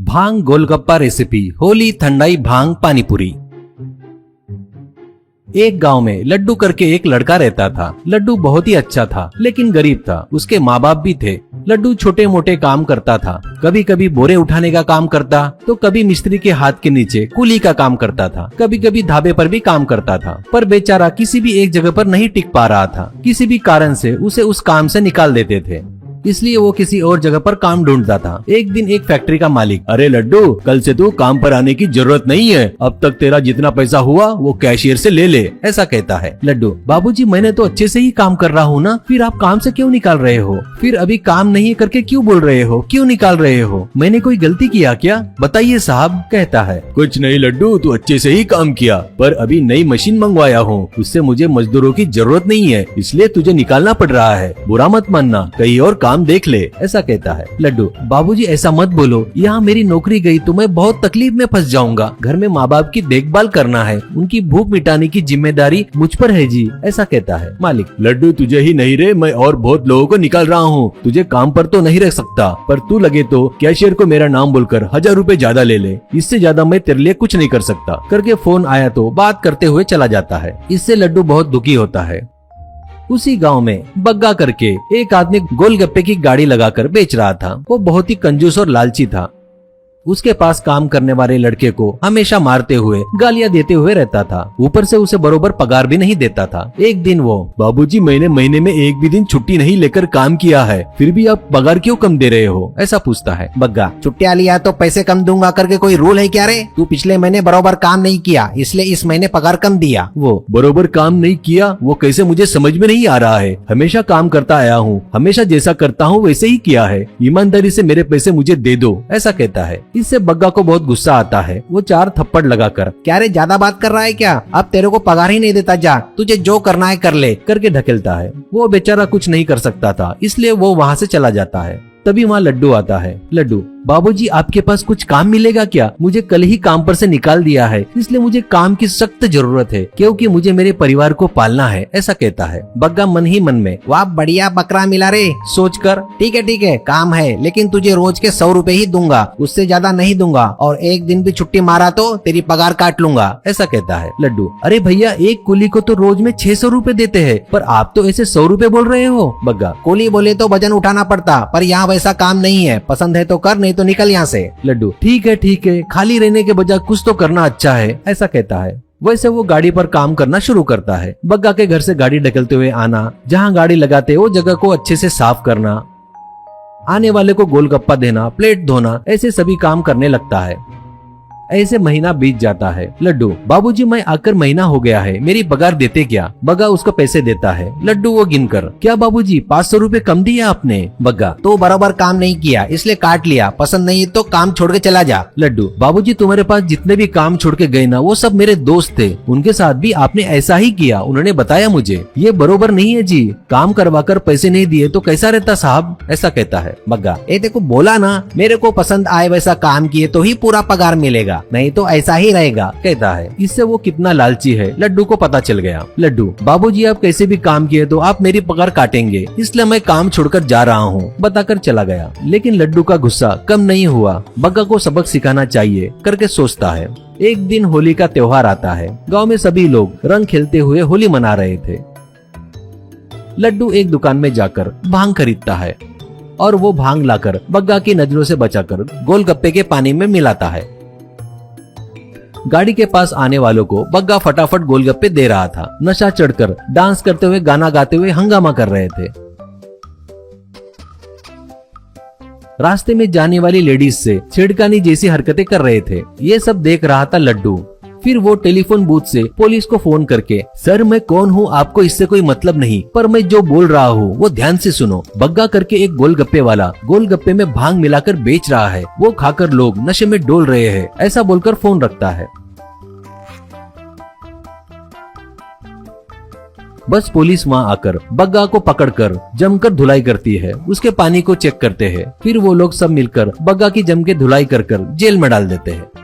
भांग golgappa recipe, Holi ठंडाई भांग पानीपुरी। एक गांव में लड्डू करके एक लड़का रहता था। लड्डू बहुत ही अच्छा था लेकिन गरीब था। उसके माँ बाप भी थे। लड्डू छोटे मोटे काम करता था। कभी कभी बोरे उठाने का काम करता तो कभी मिस्त्री के हाथ के नीचे कुली का काम करता था। कभी कभी ढाबे पर भी काम करता था। पर बेचारा किसी भी एक जगह पर नहीं टिक पा रहा था। किसी भी कारण से उसे उस काम से निकाल देते थे, इसलिए वो किसी और जगह पर काम ढूंढता था। एक दिन एक फैक्ट्री का मालिक, अरे लड्डू, कल से तू काम पर आने की जरूरत नहीं है। अब तक तेरा जितना पैसा हुआ वो कैशियर से ले ले, ऐसा कहता है। लड्डू, बाबूजी मैंने तो अच्छे से ही काम कर रहा हूँ ना, फिर आप काम से क्यों निकाल रहे हो? फिर अभी काम नहीं करके क्यों बोल रहे हो? क्यों निकाल रहे हो? मैंने कोई गलती किया क्या? बताइए साहब, कहता है। कुछ नहीं लड्डू, तू अच्छे से ही काम किया, पर अभी नई मशीन मंगवाया हूँ, उससे मुझे मजदूरों की जरूरत नहीं है, इसलिए तुझे निकालना पड़ रहा है। बुरा मत मानना, कहीं और काम देख ले, ऐसा कहता है। लड्डू, बाबूजी ऐसा मत बोलो, यहाँ मेरी नौकरी गई तो मैं बहुत तकलीफ में फंस जाऊंगा। घर में माँ बाप की देखभाल करना है, उनकी भूख मिटाने की जिम्मेदारी मुझ पर है जी, ऐसा कहता है। मालिक, लड्डू तुझे ही नहीं रे, मैं और बहुत लोगों को निकाल रहा हूँ, तुझे काम पर तो नहीं रख सकता, पर तू लगे तो कैशियर को मेरा नाम बोलकर 1000 रुपए ज्यादा ले ले, इससे ज्यादा मैं तेरे लिए कुछ नहीं कर सकता, करके फोन आया तो बात करते हुए चला जाता है। इससे लड्डू बहुत दुखी होता है। उसी गांव में बग्गा करके एक आदमी गोलगप्पे की गाड़ी लगाकर बेच रहा था। वो बहुत ही कंजूस और लालची था। उसके पास काम करने वाले लड़के को हमेशा मारते हुए, गालियां देते हुए रहता था। ऊपर से उसे बरोबर पगार भी नहीं देता था। एक दिन वो, बाबूजी मैंने महीने में एक भी दिन छुट्टी नहीं लेकर काम किया है, फिर भी आप पगार क्यों कम दे रहे हो, ऐसा पूछता है। बग्गा, छुट्टियां लिया तो पैसे कम दूंगा करके कोई रूल है क्या रे? तू पिछले महीने बरोबर काम नहीं किया, इसलिए इस महीने पगार कम दिया। वो, बरोबर काम नहीं किया वो कैसे, मुझे समझ में नहीं आ रहा है। हमेशा काम करता आया हूँ, हमेशा जैसा करता हूँ वैसे ही किया है, ईमानदारी से मेरे पैसे मुझे दे दो, ऐसा कहता है। इससे बग्गा को बहुत गुस्सा आता है। वो 4 थप्पड़ लगाकर, क्या रे ज्यादा बात कर रहा है क्या? अब तेरे को पगार ही नहीं देता, जा तुझे जो करना है कर ले, करके ढकेलता है। वो बेचारा कुछ नहीं कर सकता था, इसलिए वो वहाँ से चला जाता है। तभी वहाँ लड्डू आता है। लड्डू, बाबूजी आपके पास कुछ काम मिलेगा क्या? मुझे कल ही काम पर से निकाल दिया है, इसलिए मुझे काम की सख्त जरूरत है, क्योंकि मुझे मेरे परिवार को पालना है, ऐसा कहता है। बग्गा मन ही मन में, वाह बढ़िया बकरा मिला रे, सोचकर, ठीक है काम है, लेकिन तुझे रोज के 100 रुपए ही दूंगा, उससे ज्यादा नहीं दूंगा, और एक दिन भी छुट्टी मारा तो तेरी पगार काट लूंगा, ऐसा कहता है। लड्डू, अरे भैया एक कुली को तो रोज में 600 रुपए देते हैं, पर आप तो ऐसे 100 रुपए बोल रहे हो। बग्गा, कुली बोले तो वजन उठाना पड़ता, पर यहाँ वैसा काम नहीं है, पसंद है तो कर, नहीं तो निकल यहाँ से। लड्डू, ठीक है, खाली रहने के बजाय कुछ तो करना अच्छा है, ऐसा कहता है। वैसे वो गाड़ी पर काम करना शुरू करता है। बग्गा के घर से गाड़ी ढकलते हुए आना, जहाँ गाड़ी लगाते वो जगह को अच्छे से साफ करना, आने वाले को गोलगप्पा देना, प्लेट धोना, ऐसे सभी काम करने लगता है। ऐसे महीना बीत जाता है। लड्डू, बाबूजी मैं आकर महीना हो गया है, मेरी पगार देते क्या? बग्गा उसको पैसे देता है। लड्डू वो गिनकर, क्या बाबूजी 500 रुपए कम दिया आपने? बग्गा, तो बराबर काम नहीं किया इसलिए काट लिया, पसंद नहीं तो काम छोड़ के चला जा। लड्डू, बाबूजी तुम्हारे पास जितने भी काम छोड़ के गए ना, वो सब मेरे दोस्त थे, उनके साथ भी आपने ऐसा ही किया, उन्होंने बताया मुझे। ये बरोबर नहीं है जी, काम करवा कर पैसे नहीं दिए तो कैसा रहता साहब, ऐसा कहता है। बग्गा, ए देखो बोला ना, मेरे को पसंद आए वैसा काम किए तो ही पूरा पगार मिलेगा, नहीं तो ऐसा ही रहेगा, कहता है। इससे वो कितना लालची है लड्डू को पता चल गया। लड्डू, बाबूजी आप कैसे भी काम किए तो आप मेरी पगार काटेंगे, इसलिए मैं काम छोड़कर जा रहा हूँ, बताकर चला गया। लेकिन लड्डू का गुस्सा कम नहीं हुआ। बग्गा को सबक सिखाना चाहिए करके सोचता है। एक दिन होली का त्योहार आता है। गाँव में सभी लोग रंग खेलते हुए होली मना रहे थे। लड्डू एक दुकान में जाकर भांग खरीदता है और वो भांग लाकर बग्गा की नजरों से बचाकर गोलगप्पे के पानी में मिलाता है। गाड़ी के पास आने वालों को बग्गा फटाफट गोलगप्पे दे रहा था। नशा चढ़कर डांस करते हुए, गाना गाते हुए हंगामा कर रहे थे। रास्ते में जाने वाली लेडीज से छेड़खानी जैसी हरकतें कर रहे थे। ये सब देख रहा था लड्डू। फिर वो टेलीफोन बूथ से पुलिस को फोन करके, सर मैं कौन हूँ आपको इससे कोई मतलब नहीं, पर मैं जो बोल रहा हूँ वो ध्यान से सुनो। बग्गा करके एक गोलगप्पे वाला गोलगप्पे में भांग मिलाकर बेच रहा है, वो खाकर लोग नशे में डोल रहे हैं, ऐसा बोलकर फोन रखता है। बस पुलिस वहाँ आकर बग्गा को पकड़कर जमकर धुलाई करती है। उसके पानी को चेक करते हैं। फिर वो लोग सब मिलकर बग्गा की जम के धुलाई कर जेल में डाल देते हैं।